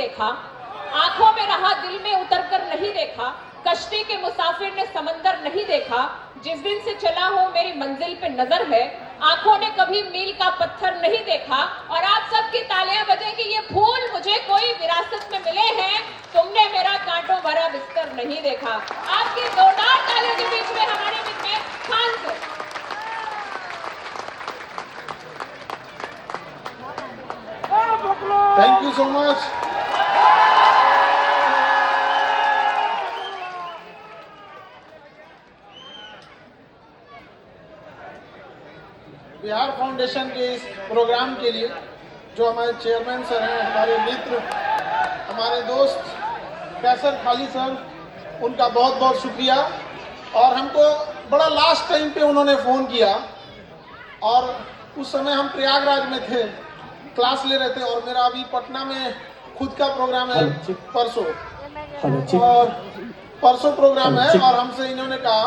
देखा, आंखों में रहा दिल में उतरकर नहीं देखा, कश्ती के मुसाफिर ने समंदर नहीं देखा, जिस दिन से चला हूं मेरी मंजिल पे नजर है, आंखों ने कभी मील का पत्थर नहीं देखा। और आप सबकी तालियां बजेंगी, ये फूल मुझे कोई विरासत में मिले हैं, तुमने मेरा कांटों भरा बिस्तर नहीं देखा। आपकी जोरदार तालियों के बीच में हमारे मित्र Khan sir. Thank you so much. Bihar foundation के इस प्रोग्राम के लिए जो हमारे चेयरमैन सर हैं, हमारे मित्र, हमारे दोस्त कैसर खाली सर, उनका बहुत बहुत शुक्रिया। और हमको बड़ा लास्ट टाइम पे उन्होंने फ़ोन किया और उस समय हम प्रयागराज में थे, क्लास ले रहे थे और मेरा अभी पटना में खुद का प्रोग्राम है परसों, और परसों प्रोग्राम है और हमसे इन्होंने कहा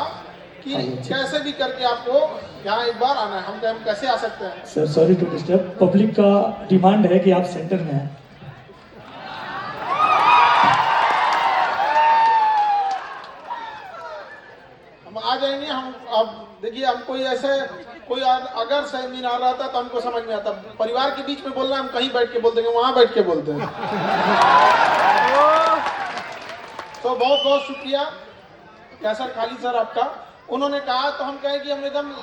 कि कैसे भी करके आपको यहाँ एक बार आना है। हम कैसे आ सकते हैं? Sir sorry to disturb, public का डिमांड है कि आप सेंटर में हैं। हम आ जाएंगे। हम अब देखिए, हम कोई ऐसे कोई अगर सेमिनार रहता तो हमको समझ में आता, परिवार के बीच में बोलना हम कहीं बैठ के बोल देंगे, वहां बैठ के बोलते हैं। तो बहुत बहुत शुक्रिया कैसर खाली सर आपका। उन्होंने कहा तो हम कहे कि हम एकदम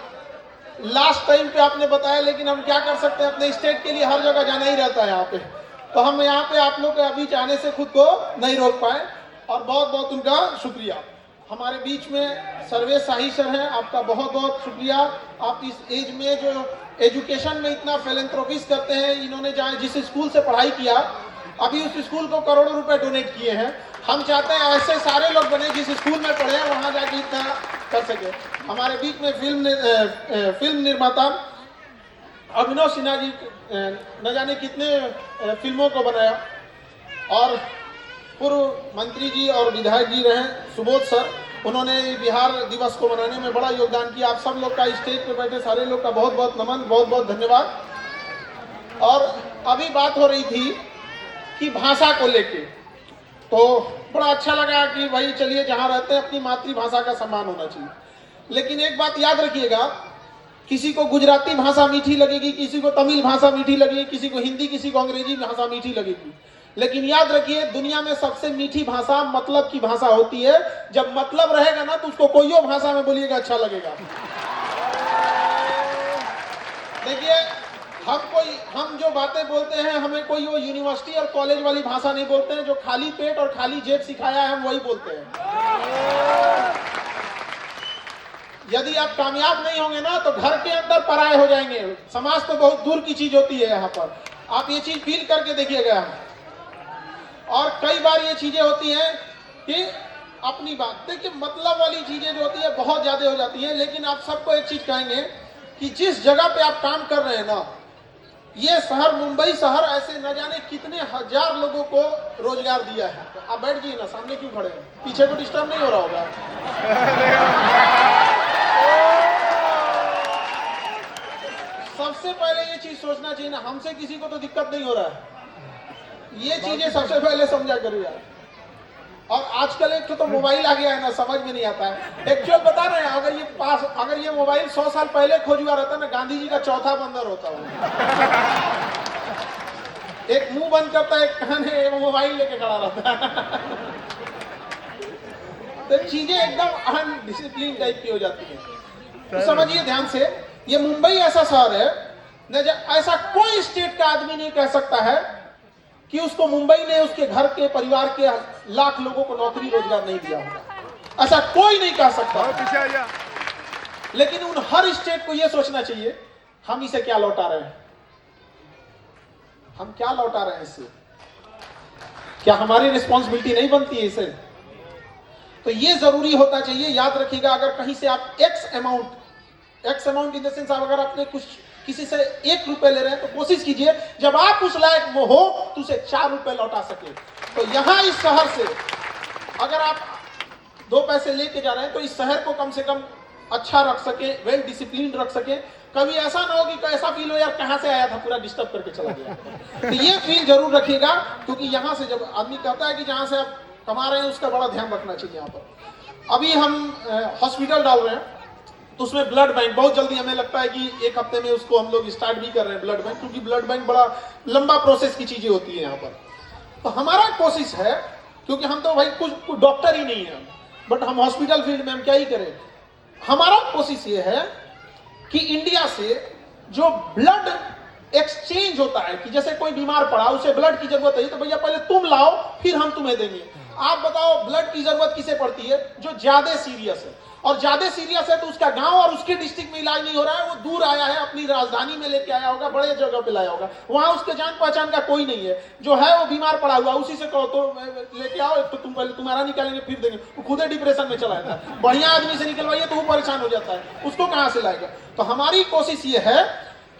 लास्ट टाइम पे आपने बताया, लेकिन हम क्या कर सकते हैं, अपने स्टेट के लिए हर जगह जाना ही रहता है यहाँ पे। तो हम यहाँ पे आप लोग के अभी जाने से खुद को नहीं रोक पाए और बहुत बहुत उनका शुक्रिया। हमारे बीच में सर्वेश शाही सर हैं, आपका बहुत बहुत शुक्रिया। आप इस एज में जो एजुकेशन में इतना फिलैंथ्रोपिस्ट करते हैं, इन्होंने जहाँ जिस स्कूल से पढ़ाई किया, अभी उस स्कूल को करोड़ों रुपए डोनेट किए हैं। हम चाहते हैं ऐसे सारे लोग बने जिस स्कूल में पढ़े हैं वहाँ जाके इतना कर सके। हमारे बीच में फिल्म निर्माता अभिनव सिन्हा जी न जाने कितने फिल्मों को बनाया, और पूर्व मंत्री जी और विधायक जी रहे सुबोध सर, उन्होंने बिहार दिवस को मनाने में बड़ा योगदान किया। आप सब लोग का, स्टेज पे बैठे सारे लोग का बहुत बहुत नमन, बहुत बहुत धन्यवाद। और अभी बात हो रही थी कि भाषा को लेके, तो बड़ा अच्छा लगा कि भाई चलिए जहाँ रहते हैं अपनी मातृभाषा का सम्मान होना चाहिए। लेकिन एक बात याद रखिएगा, किसी को गुजराती भाषा मीठी लगेगी, किसी को तमिल भाषा मीठी लगेगी, किसी को हिंदी, किसी को अंग्रेजी भाषा मीठी लगेगी, लेकिन याद रखिए दुनिया में सबसे मीठी भाषा मतलब की भाषा होती है। जब मतलब रहेगा ना तो उसको कोई और भाषा में बोलिएगा अच्छा लगेगा। देखिए, हम जो बातें बोलते हैं, हमें कोई वो यूनिवर्सिटी और कॉलेज वाली भाषा नहीं बोलते हैं। जो खाली पेट और खाली जेब सिखाया है हम वही बोलते हैं। यदि आप कामयाब नहीं होंगे ना तो घर के अंदर पराये हो जाएंगे। समाज तो बहुत दूर की चीज होती है, यहाँ पर आप ये चीज फील करके देखिएगा। और कई बार ये चीजें होती हैं कि अपनी बात देखिए, मतलब वाली चीजें जो होती है बहुत ज्यादा हो जाती है। लेकिन आप सबको एक चीज कहेंगे कि जिस जगह पे आप काम कर रहे हैं ना, ये शहर मुंबई शहर ऐसे न जाने कितने हजार लोगों को रोजगार दिया है। तो आप बैठ जाइए ना, सामने क्यों खड़े हैं? पीछे को डिस्टर्ब नहीं हो रहा होगा? सबसे पहले ये चीज सोचना चाहिए ना, हमसे किसी को तो दिक्कत नहीं हो रहा है। ये चीजें सबसे पहले समझा करो यार। और आजकल एक तो मोबाइल आ गया है ना, समझ में नहीं आता है। एक्चुअल बता रहे हैं, अगर ये मोबाइल 100 साल पहले खोज हुआ रहता ना, गांधी जी का चौथा बंदर होता है। एक मुंह बंद करता है, एक कान है, एक मोबाइल लेके खड़ा रहता है। तो चीजें एकदम अनडिसिप्लिन टाइप की हो जाती है। तो समझिए ध्यान से, ये मुंबई ऐसा शहर है न, ऐसा कोई स्टेट का आदमी नहीं कह सकता है कि उसको मुंबई ने उसके घर के परिवार के लाख लोगों को नौकरी रोजगार नहीं दिया होगा। ऐसा कोई नहीं कह सकता। लेकिन उन हर स्टेट को यह सोचना चाहिए, हम इसे क्या लौटा रहे हैं, हम क्या लौटा रहे हैं इससे, क्या हमारी रिस्पॉन्सिबिलिटी नहीं बनती है इसे? तो ये जरूरी होता चाहिए। याद रखिएगा, अगर कहीं से आप x amount in the sense, आप अगर अपने कुछ किसी से 1 रुपए ले रहे हैं तो कोशिश कीजिए जब आप उस लायक में हो तो उसे 4 रुपए लौटा सके। तो यहाँ इस शहर से अगर आप 2 पैसे लेके जा रहे हैं तो इस शहर को कम से कम अच्छा रख सके, वेल डिसिप्लिन रख सके। कभी ऐसा ना हो कि ऐसा फील हो यार कहाँ से आया था, पूरा डिस्टर्ब करके चला गया। तो ये फील जरूर रखिएगा, क्योंकि यहाँ से जब आदमी कहता है कि जहाँ से आप कमा रहे हैं उसका बड़ा ध्यान रखना चाहिए। यहाँ पर अभी हम हॉस्पिटल डाल रहे हैं, तो उसमें ब्लड बैंक बहुत जल्दी, हमें लगता है कि 1 हफ्ते में उसको हम लोग स्टार्ट भी कर रहे हैं ब्लड बैंक, क्योंकि ब्लड बैंक बड़ा लंबा प्रोसेस की चीजें होती है यहाँ पर। तो हमारा कोशिश है, क्योंकि हम तो भाई कुछ डॉक्टर ही नहीं है, बट हम हॉस्पिटल फील्ड में हम क्या ही करें, हमारा कोशिश ये है कि इंडिया से जो ब्लड एक्सचेंज होता है, कि जैसे कोई बीमार पड़ा उसे ब्लड की जरूरत है, तो भैया पहले तुम लाओ फिर हम तुम्हें देंगे। आप बताओ ब्लड की जरूरत किसे पड़ती है? जो ज्यादा सीरियस है, और ज्यादा सीरियस है तो उसका गांव और उसके डिस्ट्रिक्ट में इलाज नहीं हो रहा है, वो दूर आया है, अपनी राजधानी में लेके आया होगा, बड़े जगह पे लाया होगा, वहां उसके जान पहचान का कोई नहीं है, जो है वो बीमार पड़ा हुआ, उसी से कहो तो लेके आओ, तो तुम पहले तुम्हारा निकालेंगे फिर देंगे, वो खुद डिप्रेशन में चला जाता है। बढ़िया आदमी से निकलवाइए तो वो परेशान हो जाता है, उसको कहां से लाएगा? तो हमारी कोशिश ये है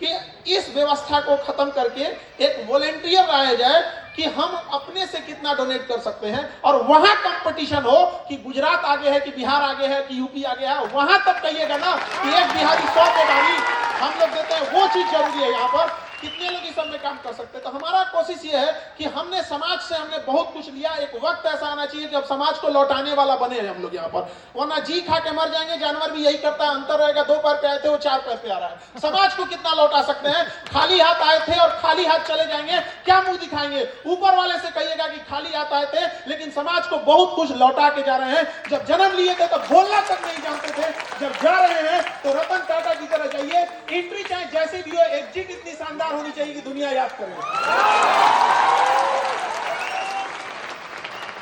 कि इस व्यवस्था को खत्म करके एक वॉलेंटियर लाया जाए कि हम अपने से कितना डोनेट कर सकते हैं, और वहां कंपटीशन हो कि गुजरात आगे है कि बिहार आगे है कि यूपी आगे है, वहां तक कहिएगा ना कि एक बिहारी 100 पे गाड़ी हम लोग देते हैं, वो चीज जरूरी है। यहाँ पर कितने लोग इस सब में काम कर सकते हैं। तो हमारा कोशिश ये है कि हमने समाज से हमने बहुत कुछ लिया, एक वक्त ऐसा आना चाहिए कि अब समाज को लौटाने वाला बने हम लोग यहाँ पर, वरना जी खा के मर जाएंगे। जानवर भी यही करता है, अंतर रहेगा 2 पैर पे आए थे वो 4 पैर पे आ रहा है। समाज को कितना लौटा सकते हैं? खाली हाथ आए थे और खाली हाथ चले जाएंगे, क्या मुंह दिखाएंगे? ऊपर वाले से कहिएगा कि खाली हाथ आए थे, लेकिन समाज को बहुत कुछ लौटा के जा रहे हैं। जब जन्म लिए थे तो बोलना तक नहीं जानते थे, जब जा रहे हैं तो रतन टाटा की तरह जाइए, एंट्री चाहे जैसी भी हो, एग्जिट इतनी शानदार होनी चाहिए कि दुनिया याद करे।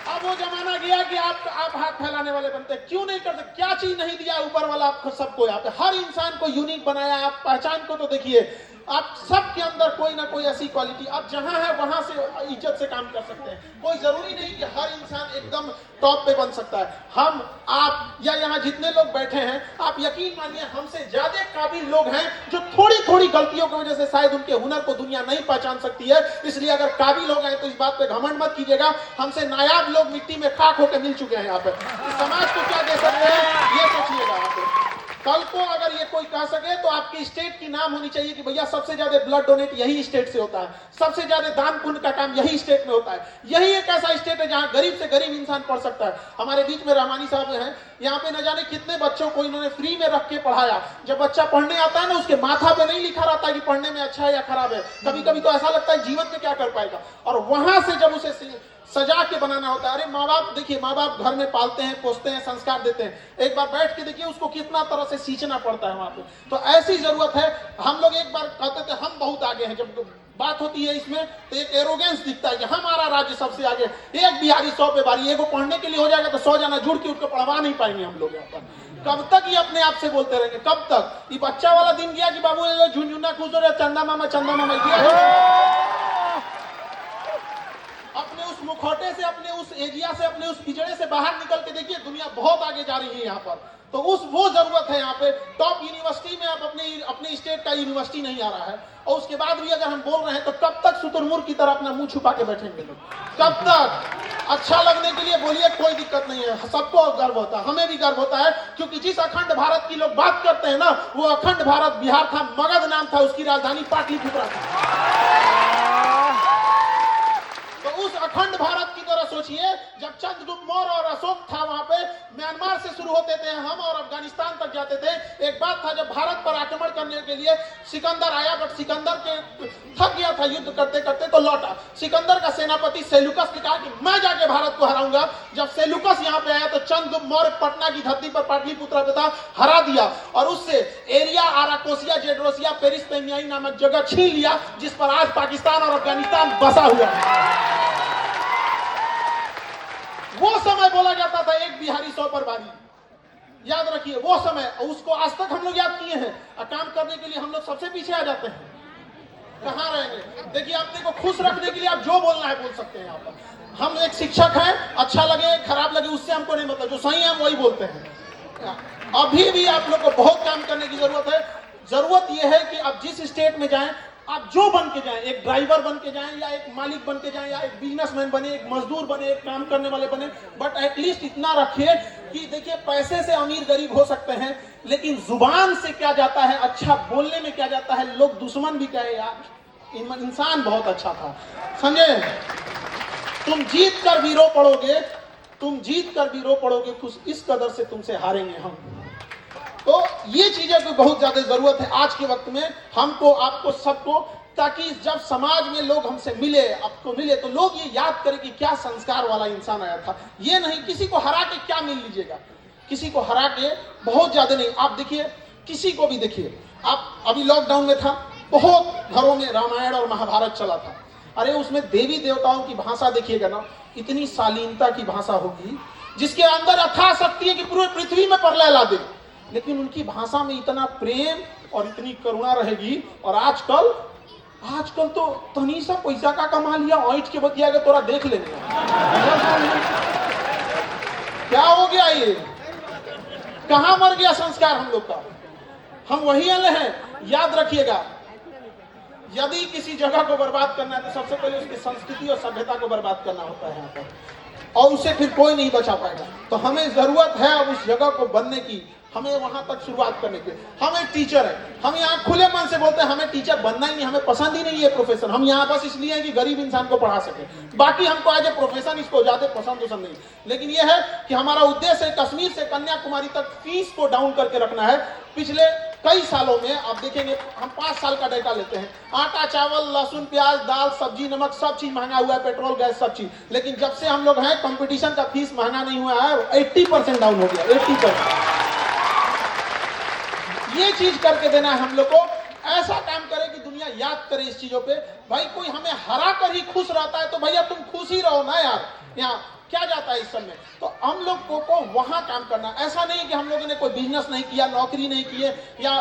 अब वो जमाना गया कि आप हाथ फैलाने वाले बनते, क्यों नहीं करते? क्या चीज नहीं दिया ऊपर वाला आपको? सबको यहाँ पे हर इंसान को यूनिक बनाया। आप पहचान को तो देखिए, आप सबके अंदर कोई ना कोई ऐसी क्वालिटी, आप जहां है वहां से इज्जत से काम कर सकते हैं। कोई जरूरी नहीं कि हर इंसान एकदम टॉप पे बन सकता है। हम, आप या यहाँ जितने लोग बैठे हैं, आप यकीन मानिए हमसे ज्यादा काबिल लोग हैं, जो थोड़ी थोड़ी गलतियों की वजह से शायद उनके हुनर को दुनिया नहीं पहचान सकती है। इसलिए अगर काबिल हो गए तो इस बात पे घमंड मत कीजिएगा। हमसे नायाब लोग मिट्टी में खाक होकर मिल चुके हैं यहाँ पे। समाज को क्या दे सकते हैं ये सोचिएगा। यहाँ पे कल को अगर ये कोई कह सके तो आपकी स्टेट की नाम होनी चाहिए कि भैया सबसे ज्यादा ब्लड डोनेट यही स्टेट से होता है, सबसे ज्यादा दान पुण्य का काम यही स्टेट में होता है। यही एक ऐसा स्टेट है जहां गरीब से गरीब इंसान पढ़ सकता है। हमारे बीच में रहमानी साहब हैं, यहाँ पे न जाने कितने बच्चों को इन्होंने फ्री में रख के पढ़ाया। जब बच्चा पढ़ने आता है ना, उसके माथा पे नहीं लिखा रहता कि पढ़ने में अच्छा है या खराब है, कभी कभी तो ऐसा लगता है जीवन में क्या कर पाएगा। और वहां से जब उसे सजा के बनाना होता है। अरे माँ बाप देखिए, माँ बाप घर में पालते हैं, पोसते हैं, संस्कार देते हैं, एक बार बैठ के देखिए उसको कितना तरह से सींचना पड़ता है वहां पे। तो ऐसी जरूरत है। हम लोग एक बार कहते थे हम बहुत आगे हैं, जब बात होती है इसमें तो एक एरोगेंस दिखता है कि हमारा राज्य सबसे आगे। एक बिहारी 100 पे बारी, एगो पढ़ने के लिए हो जाएगा तो 100 जना जुड़ के उनको पढ़वा नहीं पाएंगे हम लोग यहाँ पर। कब तक ये अपने आप से बोलते रहेंगे? कब तक? ये बच्चा वाला दिन गया कि बाबू झुनझुना खुश हो रहा, चंदा मामा अपने उस मुखौटे से, अपने उस एरिया से, अपने उस पिजड़े से बाहर निकल के देखिए, दुनिया बहुत आगे जा रही है यहाँ पर। तो वो जरूरत है यहाँ पे। टॉप यूनिवर्सिटी में आप अपने स्टेट का यूनिवर्सिटी नहीं आ रहा है, और उसके बाद भी अगर हम बोल रहे हैं तो कब तक शुतुरमुर्ग की तरह अपना मुंह छुपा के बैठेंगे लोग? कब तक? अच्छा लगने के लिए बोलिए, कोई दिक्कत नहीं है, सबको गर्व होता है, हमें भी गर्व होता है, क्योंकि जिस अखंड भारत की लोग बात करते हैं ना, वो अखंड भारत बिहार था, मगध नाम था, उसकी राजधानी पाटलिपुत्रा था। तो उस अखंड भारत की तरह सोचिए, जब चंद्रगुप्त मौर्य और अशोक था वहां पे, म्यांमार से शुरू होते थे हम और अफगानिस्तान तक जाते थे। एक बात था, जब भारत पर आक्रमण करने के लिए सिकंदर आया, बट सिकंदर के थक गया था युद्ध करते करते तो लौटा। सिकंदर का सेनापति सेल्यूकस ने कहा कि मैं जाके भारत को हराऊंगा। जब सेल्यूकस यहाँ पे आया तो चंद्रगुप्त मौर्य पटना की धरती पर, पाटलिपुत्रा पे था, हरा दिया, और उससे एरिया आराकोसिया, जेड्रोसिया, पेरिस पेमियाई नामक जगह छीन लिया, जिस पर आज पाकिस्तान और अफगानिस्तान बसा हुआ है। वो समय बोला जाता था एक बिहारी 100 पर बारी। याद रखिए वो समय, उसको आज तक हम लोग याद किए हैं, और काम करने के लिए हम लोग सबसे पीछे आ जाते हैं। कहाँ रहेंगे? देखिए, अपने को खुश रखने के लिए आप जो बोलना है बोल सकते हैं। यहाँ पर हम एक शिक्षक हैं, अच्छा लगे खराब लगे उससे हमको नहीं मतलब, जो सही है हम वही बोलते हैं। अभी भी आप लोग को बहुत काम करने की जरूरत है। जरूरत यह है कि आप जिस स्टेट में जाएं, आप जो बन के जाएं, एक ड्राइवर बन के जाएं या एक मालिक बन के जाएं या एक बिजनेसमैन बने, एक मजदूर बने, एक काम करने वाले बने, बट एटलीस्ट इतना रखिए कि देखिए पैसे से अमीर गरीब हो सकते हैं, लेकिन जुबान से क्या जाता है, अच्छा बोलने में क्या जाता है, लोग दुश्मन भी कहे यार इंसान बहुत अच्छा था। समझे? तुम जीत कर भी रो पड़ोगे, तुम जीत कर भी रो पड़ोगे, कुछ इस कदर से तुमसे हारेंगे हम। तो ये चीजें को बहुत ज्यादा जरूरत है आज के वक्त में, हमको, आपको, सबको, ताकि जब समाज में लोग हमसे मिले, आपको मिले, तो लोग ये याद करें कि क्या संस्कार वाला इंसान आया था। ये नहीं किसी को हरा के क्या मिल लीजिएगा, किसी को हरा के बहुत ज्यादा नहीं। आप देखिए, किसी को भी देखिए, आप अभी लॉकडाउन में था, बहुत घरों में रामायण और महाभारत चला था। अरे उसमें देवी देवताओं की भाषा देखिएगा ना, इतनी शालीनता की भाषा होगी जिसके अंदर अथाह शक्ति है कि पूरे पृथ्वी में प्रलय ला दे, लेकिन उनकी भाषा में इतना प्रेम और इतनी करुणा रहेगी। और आजकल तो तनी सा पैसा का कमा लिया, ऐंठ के बतिया के तोरा देख लेंगे। क्या हो गया ये? कहां मर गया संस्कार हम लोग का? हम वही वाले हैं। याद रखिएगा, यदि किसी जगह को बर्बाद करना है तो सबसे पहले उसकी संस्कृति और सभ्यता को बर्बाद करना होता है यहाँ पर, और उससे फिर कोई नहीं बचा पाएगा। तो हमें जरूरत है अब उस जगह को बनने की, हमें वहां तक शुरुआत करने की। हम एक टीचर है, हम यहाँ खुले मन से बोलते हैं हमें टीचर बनना ही नहीं, हमें पसंद ही नहीं है प्रोफेशन। हम यहाँ बस इसलिए हैं कि गरीब इंसान को पढ़ा सके, बाकी हमको एज ए प्रोफेशन इसको ज्यादा पसंद नहीं। लेकिन यह है कि हमारा उद्देश्य है कश्मीर से कन्याकुमारी तक फीस को डाउन करके रखना है। पिछले कई सालों में आप देखेंगे, हम 5 साल का डेटा लेते हैं, आटा, चावल, लहसुन, प्याज, दाल, सब्जी, नमक, सब चीज महंगा हुआ है, पेट्रोल, गैस, सब चीज। लेकिन जब से हम लोग हैं, कंपटीशन का फीस महंगा नहीं हुआ है, 80% डाउन हो गया, 80%। ये चीज करके देना है हम लोग को। ऐसा काम करें कि दुनिया याद करे इस चीजों पे। भाई कोई हमें हरा कर ही खुश रहता है तो भैया तुम खुश ही रहो ना यार, यहाँ क्या जाता है इस सब में। तो हम लोग को वहां काम करना। ऐसा नहीं कि हम लोगों ने कोई बिजनेस नहीं किया, नौकरी नहीं किए, या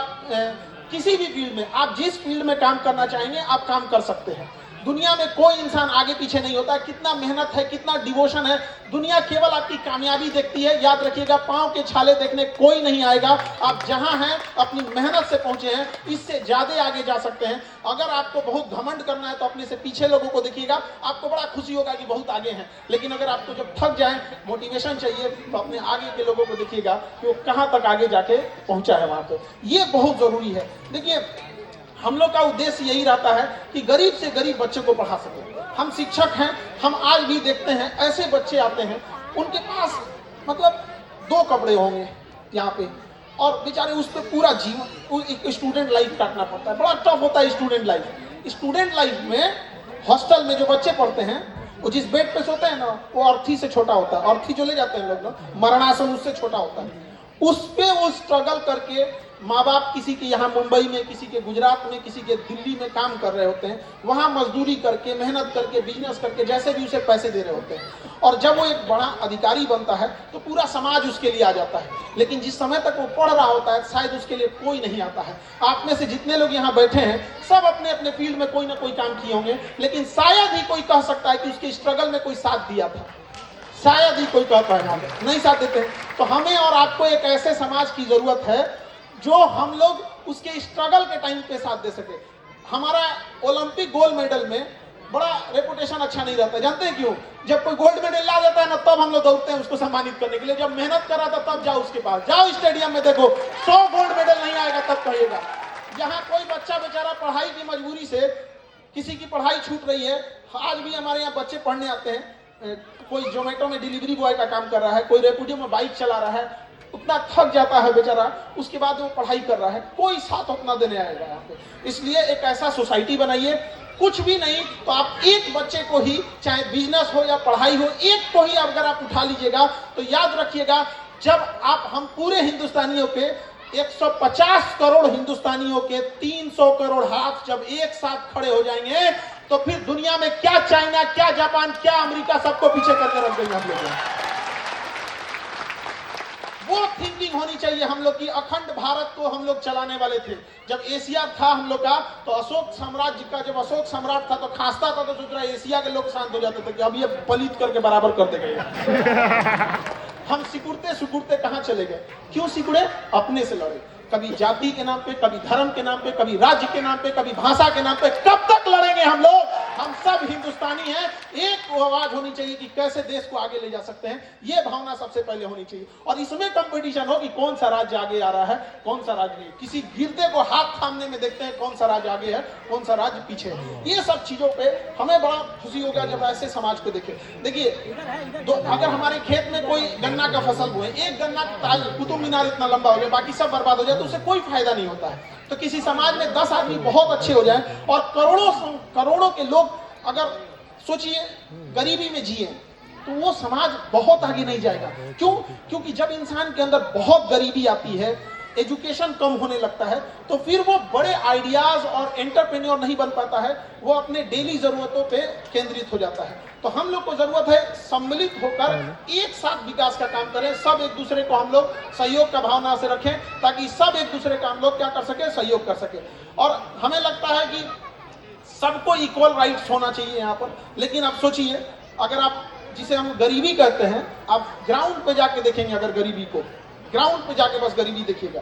किसी भी फील्ड में, आप जिस फील्ड में काम करना चाहेंगे आप काम कर सकते हैं। दुनिया में कोई इंसान आगे पीछे नहीं होता। कितना मेहनत है, कितना डिवोशन है, दुनिया केवल आपकी कामयाबी देखती है। याद रखिएगा, पांव के छाले देखने कोई नहीं आएगा। आप जहां हैं, अपनी मेहनत से पहुंचे हैं, इससे ज्यादा आगे जा सकते हैं। अगर आपको बहुत घमंड करना है तो अपने से पीछे लोगों को देखिएगा, आपको बड़ा खुशी होगा कि बहुत आगे हैं। लेकिन अगर आपको जब थक जाए, मोटिवेशन चाहिए, तो अपने आगे के लोगों को देखिएगा कि वो कहां तक आगे जाके पहुंचा है वहां पे। ये बहुत जरूरी है। देखिए, हम लोग का उद्देश्य यही रहता है कि गरीब से गरीब बच्चे को पढ़ा सके। हम शिक्षक हैं, हम आज भी देखते हैं ऐसे बच्चे आते हैं, उनके पास मतलब 2 कपड़े होंगे यहाँ पे, और बेचारे उस पर पूरा जीवन, एक स्टूडेंट लाइफ काटना पड़ता है। बड़ा टफ होता है स्टूडेंट लाइफ। स्टूडेंट लाइफ में हॉस्टल में जो बच्चे पढ़ते हैं, वो जिस बेड पे सोते हैं ना, वो अर्थी से छोटा होता है। अर्थी जो ले जाते हैं लोग ना, मरणासन, उससे छोटा होता है। उस पे वो स्ट्रगल करके माँ बाप किसी के यहाँ मुंबई में, किसी के गुजरात में, किसी के दिल्ली में काम कर रहे होते हैं, वहाँ मजदूरी करके, मेहनत करके, बिजनेस करके, जैसे भी उसे पैसे दे रहे होते हैं। और जब वो एक बड़ा अधिकारी बनता है तो पूरा समाज उसके लिए आ जाता है। लेकिन जिस समय तक वो पढ़ रहा होता है, शायद उसके लिए कोई नहीं आता है। आप में से जितने लोग यहाँ बैठे हैं, सब अपने अपने फील्ड में कोई ना कोई काम किए होंगे, लेकिन शायद ही कोई कह सकता है कि उसके स्ट्रगल में कोई साथ दिया था। शायद ही कोई कहता है, नहीं साथ देते हैं। तो हमें और आपको एक ऐसे समाज की जरूरत है जो हम लोग उसके स्ट्रगल के टाइम पे साथ दे सके। हमारा ओलंपिक गोल्ड मेडल में बड़ा रेपुटेशन अच्छा नहीं रहता, जानते हैं क्यों? जब कोई गोल्ड मेडल ला देता है ना, तब हम लोग दौड़ते हैं उसको सम्मानित करने के लिए। जब मेहनत कर रहा था तब जाओ उसके पास, जाओ स्टेडियम में देखो, 100 गोल्ड मेडल नहीं आएगा तब कहिएगा। यहाँ कोई बच्चा बेचारा पढ़ाई की मजबूरी से, किसी की पढ़ाई छूट रही है, आज भी हमारे यहाँ बच्चे पढ़ने आते हैं। कोई जोमेटो में डिलीवरी बॉय का काम कर रहा है, कोई रेपुडियो में बाइक चला रहा है, उतना थक जाता है बेचारा, उसके बाद वो पढ़ाई कर रहा है, कोई साथ उतना देने आएगा यहाँ पे। इसलिए एक ऐसा सोसाइटी बनाइए, कुछ भी नहीं तो आप एक बच्चे को ही, चाहे बिजनेस हो या पढ़ाई हो, एक को ही अगर आप उठा लीजिएगा तो याद रखिएगा, जब आप, हम पूरे हिंदुस्तानियों के 150 करोड़ हिंदुस्तानियों के 300 करोड़ हाथ जब एक साथ खड़े हो जाएंगे, तो फिर दुनिया में क्या चाइना, क्या जापान, क्या अमेरिका, सबको पीछे करके रख देंगे हम लोग। वो थिंकिंग होनी चाहिए हम लोग की। अखंड भारत को हम लोग चलाने वाले थे। जब एशिया था हम लोग का, तो अशोक साम्राज्य का, जब अशोक सम्राट था तो खांसता था तो सोच रहा एशिया के लोग शांत हो जाते थे कि अब ये पलित करके बराबर कर देगा। हम सिकुड़ते सिकुड़ते कहां चले गए? क्यों सिकुड़े? अपने से लड़े। कभी जाति के नाम पे, कभी धर्म के नाम पे, कभी राज्य के नाम पे, कभी भाषा के नाम पे। कब तक लड़ेंगे हम लोग? हम सब हिंदुस्तानी हैं। एक आवाज होनी चाहिए कि कैसे देश को आगे ले जा सकते हैं, ये भावना सबसे पहले होनी चाहिए। और इसमें कंपटीशन हो कि कौन सा राज्य आगे आ रहा है, कौन सा राज्य नहीं। किसी गिरते को हाथ थामने में देखते हैं कौन सा राज्य आगे है, कौन सा राज्य पीछे है। ये सब चीजों पे हमें बड़ा खुशी हो गया जब ऐसे समाज को देखे। देखिए, अगर हमारे खेत में कोई गन्ना का फसल बोए, एक गन्ना कुतुब मीनार इतना लंबा हो जाए, बाकी सब बर्बाद हो जाए, तो उससे कोई फायदा नहीं होता है। तो किसी समाज में 10 आदमी बहुत अच्छे हो जाए और करोड़ों के लोग अगर सोचिए गरीबी में जिए, तो वो समाज बहुत आगे नहीं जाएगा। क्यों? क्योंकि जब इंसान के अंदर बहुत गरीबी आती है, एजुकेशन कम होने लगता है, तो फिर वो बड़े आइडियाज और एंटरप्रेन्योर नहीं बन पाता है, वो अपने डेली जरूरतों पे केंद्रित हो जाता है। तो हम लोग को जरूरत है सम्मिलित होकर एक साथ विकास का काम करें, सब एक दूसरे को हम लोग सहयोग का भावना से रखें, ताकि सब एक दूसरे का हम लोग क्या कर सके, सहयोग कर सके। और हमें लगता है कि सबको इक्वल राइट्स होना चाहिए यहाँ पर। लेकिन आप सोचिए, अगर आप जिसे हम गरीबी कहते हैं, आप ग्राउंड पे जाके देखेंगे, अगर गरीबी को ग्राउंड पे जाके बस गरीबी देखिएगा,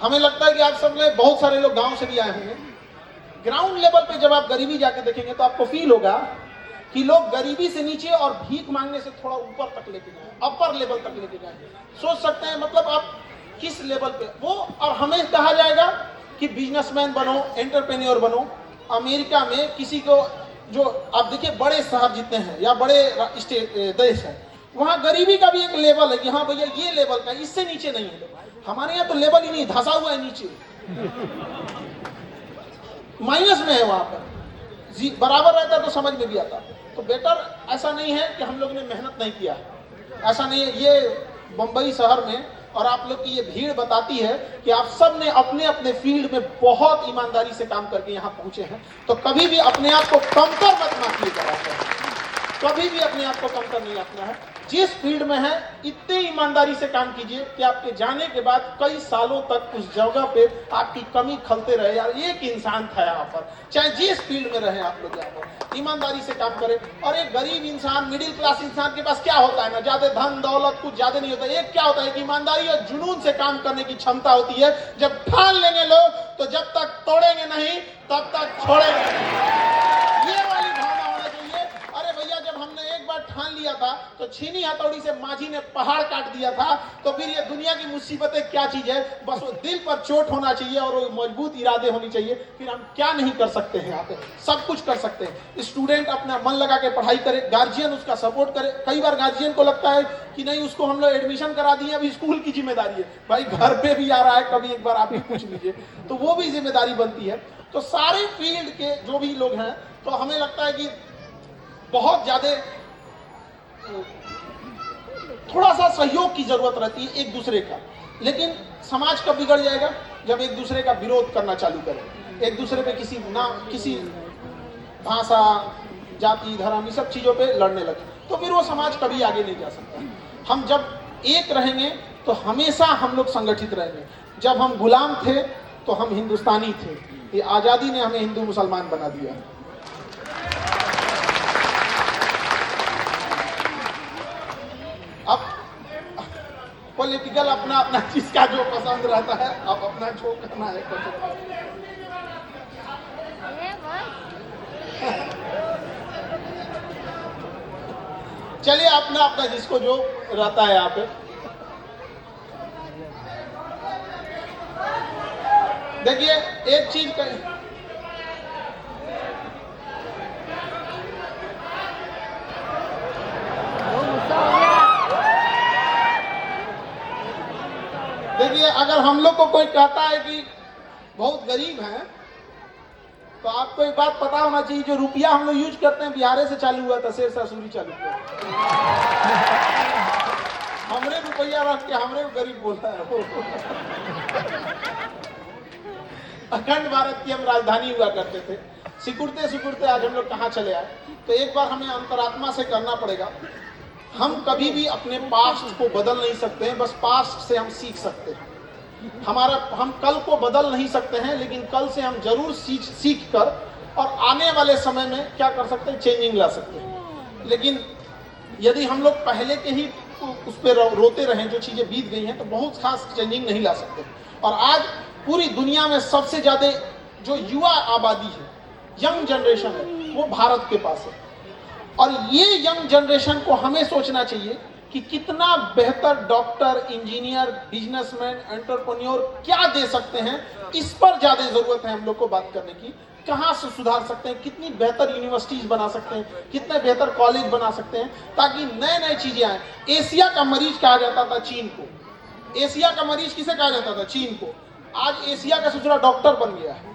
हमें लगता है कि आप सब में बहुत सारे लोग गांव से भी आए होंगे। ग्राउंड लेवल पे जब आप गरीबी जाके देखेंगे तो आपको फील होगा कि लोग गरीबी से नीचे और भीख मांगने से थोड़ा ऊपर तक लेके जाए, अपर लेवल तक लेके जाए। सोच सकते हैं मतलब आप किस लेवल पे वो। और हमें कहा जाएगा कि बिजनेसमैन बनो, एंटरप्रेन्योर बनो। अमेरिका में किसी को, जो आप देखिए बड़े शहर जितने हैं या बड़े देश हैं, वहाँ गरीबी का भी एक लेवल है कि हाँ भैया ये लेवल का, इससे नीचे नहीं है। हमारे यहाँ तो लेवल ही नहीं, धंसा हुआ है नीचे, माइनस में है। वहाँ पर बराबर रहता तो समझ में भी आता। तो बेटर ऐसा नहीं है कि हम लोग ने मेहनत नहीं किया, ऐसा नहीं है। ये बंबई शहर में और आप लोग की ये भीड़ बताती है कि आप सब ने अपने अपने फील्ड में बहुत ईमानदारी से काम करके यहाँ पहुंचे हैं। तो कभी भी अपने आप को कमतर मत मानिएगा, कभी भी अपने आप को कमतर नहीं आंकना है। जिस फील्ड में है इतने ईमानदारी से काम कीजिए कि आपके जाने के बाद कई सालों तक उस जगह पे आपकी कमी खलते रहे, यार एक इंसान था यहाँ पर, चाहे जिस फील्ड में रहे आप लोग यहाँ पर ईमानदारी से काम करें। और एक गरीब इंसान, मिडिल क्लास इंसान के पास क्या होता है ना, ज्यादा धन दौलत कुछ ज्यादा नहीं होता। एक क्या होता है कि ईमानदारी और जुनून से काम करने की क्षमता होती है। जब ठान लेंगे लोग तो जब तक तोड़ेंगे नहीं तब तक छोड़ेंगे नहीं, ये वाली भावना होना चाहिए। अरे भैया, जब हमने एक बार ठान लिया था तो छीनी हथौड़ी से माझी ने पहाड़ काट दिया था, तो फिर ये दुनिया की मुसीबतें क्या चीज है। बस वो दिल पर चोट होना चाहिए और वो मजबूत इरादे होनी चाहिए। फिर हम क्या नहीं कर सकते हैं, यहाँ पे सब कुछ कर सकते हैं। स्टूडेंट अपना मन लगा के पढ़ाई करे, गार्जियन उसका सपोर्ट करे। कई बार गार्जियन को लगता है कि नहीं उसको हम लोग एडमिशन करा दिए, अभी स्कूल की जिम्मेदारी है। भाई घर पे भी आ रहा है, कभी एक बार आप भी पूछ लीजिए, तो वो भी जिम्मेदारी बनती है। तो सारे फील्ड के जो भी लोग हैं, तो हमें लगता है कि बहुत ज्यादा थोड़ा सा सहयोग की जरूरत रहती है एक दूसरे का। लेकिन समाज कब बिगड़ जाएगा? जब एक दूसरे का विरोध करना चालू करें, एक दूसरे पे किसी भाषा, जाति, धर्म, ये सब चीजों पे लड़ने लगे, तो फिर वो समाज कभी आगे नहीं जा सकता। हम जब एक रहेंगे तो हमेशा हम लोग संगठित रहेंगे। जब हम गुलाम थे तो हम हिंदुस्तानी थे। ये आजादी ने हमें हिंदू मुसलमान बना दिया। अब पॉलिटिकल अपना अपना जिसका जो पसंद रहता है, अब अपना जो करना है चलिए, अपना अपना जिसको जो रहता है यहाँ पे। देखिए एक चीज देखिए, अगर हम लोग को कोई कहता है कि बहुत गरीब हैं, तो आपको एक बात पता होना चाहिए, जो रुपया हम लोग यूज करते हैं बिहार से चालू हुआ था, शेर ससुरी चालू हुआ। हमरे रुपया रख के हमरे गरीब बोलता है। अखंड भारत की हम राजधानी हुआ करते थे, सिकुड़ते सिकुड़ते आज हम लोग कहाँ चले आए। तो एक बार हमें अंतरात्मा से करना पड़ेगा। हम कभी भी अपने पास्ट को बदल नहीं सकते हैं, बस पास्ट से हम सीख सकते हैं। हम कल को बदल नहीं सकते हैं, लेकिन कल से हम जरूर सीख कर और आने वाले समय में क्या कर सकते हैं, चेंजिंग ला सकते हैं। लेकिन यदि हम लोग पहले के ही उस पर रोते रहें, जो चीजें बीत गई हैं, तो बहुत खास चेंजिंग नहीं ला सकते। और आज पूरी दुनिया में सबसे ज्यादा जो युवा आबादी है, यंग जनरेशन है, वो भारत के पास है। और ये यंग जनरेशन को हमें सोचना चाहिए कि कितना बेहतर डॉक्टर, इंजीनियर, बिजनेसमैन, एंटरप्रेन्योर क्या दे सकते हैं, इस पर ज्यादा जरूरत है हम लोग को बात करने की। कहां से सुधार सकते हैं, कितनी बेहतर यूनिवर्सिटीज बना सकते हैं, कितने बेहतर कॉलेज बना सकते हैं, ताकि नए नए चीजें आए। एशिया का मरीज कहा जाता था चीन को। एशिया का मरीज किसे कहा जाता था? चीन को। आज एशिया का दूसरा डॉक्टर बन गया है,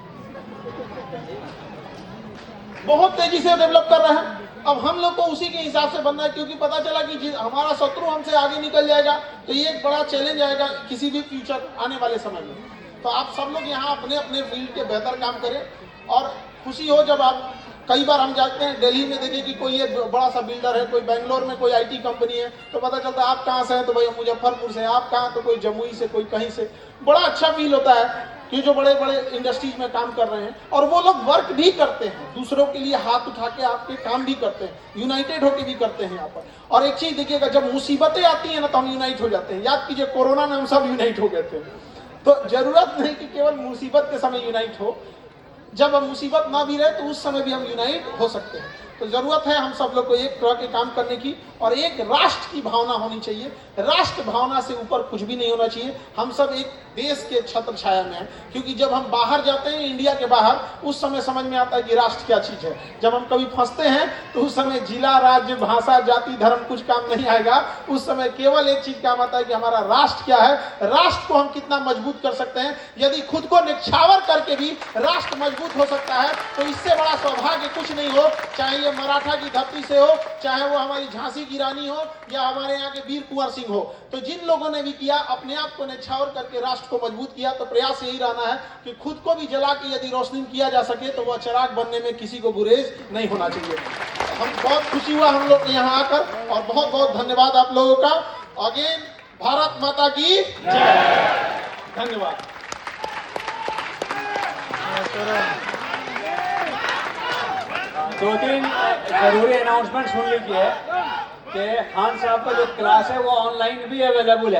बहुत तेजी से डेवलप कर रहा है। अब हम लोग को उसी के हिसाब से बनना है, क्योंकि पता चला कि हमारा शत्रु हमसे आगे निकल जाएगा तो ये एक बड़ा चैलेंज आएगा किसी भी फ्यूचर आने वाले समय में। तो आप सब लोग यहाँ अपने अपने फील्ड के बेहतर काम करें। और खुशी हो जब आप, कई बार हम जाते हैं दिल्ली में, देखें कि कोई एक बड़ा सा बिल्डर है, कोई बेंगलोर में कोई आईटी कंपनी है, तो पता चलता है आप कहाँ से हैं, तो भाई मुजफ्फरपुर से। आप कहाँ, तो कोई जमुई से, कोई कहीं से। बड़ा अच्छा फील होता है कि जो बड़े बड़े इंडस्ट्रीज में काम कर रहे हैं और वो लोग वर्क भी करते हैं, दूसरों के लिए हाथ उठा के आपके काम भी करते हैं, यूनाइटेड होके भी करते हैं यहाँ पर। और एक चीज देखिएगा, जब मुसीबतें आती है ना तो हम यूनाइट हो जाते हैं। याद कीजिए कोरोना में हम सब यूनाइट हो गए थे। तो जरूरत नहीं कि केवल मुसीबत के समय यूनाइट हो, जब हम मुसीबत ना भी रहे तो उस समय भी हम यूनाइट हो सकते हैं। तो जरूरत है हम सब लोग को एक तरह के काम करने की, और एक राष्ट्र की भावना होनी चाहिए। राष्ट्र भावना से ऊपर कुछ भी नहीं होना चाहिए। हम सब एक देश के छत्र छाया में हैं, क्योंकि जब हम बाहर जाते हैं, इंडिया के बाहर, उस समय समझ में आता है कि राष्ट्र क्या चीज है। जब हम कभी फंसते हैं तो उस समय जिला, राज्य, भाषा, जाति, धर्म कुछ काम नहीं आएगा। उस समय केवल एक चीज काम आता है कि हमारा राष्ट्र क्या है, राष्ट्र को हम कितना मजबूत कर सकते हैं। यदि खुद को निछावर करके भी राष्ट्र मजबूत हो सकता है तो इससे बड़ा सौभाग्य कुछ नहीं हो। चाहे ये मराठा की धरती से हो, चाहे वो हमारी झांसी की रानी हो, या हमारे यहाँ के वीर कुंवर सिंह हो। तो जिन लोगों ने भी किया, अपने आप को निछावर करके राष्ट्र को मजबूत किया, तो प्रयास यही रहना है कि खुद को भी जला के यदि रोशनी किया जा सके तो वह चिराग बनने में किसी को गुरेज नहीं होना चाहिए। हम बहुत खुशी हुआ हम लोग यहाँ आकर, और बहुत बहुत धन्यवाद आप लोगों का। अगेन भारत माता की जय। धन्यवाद। दो तीन जरूरी अनाउंसमेंट सुन लीजिए कि खान साहब का जो क्लास है वो ऑनलाइन भी अवेलेबल है।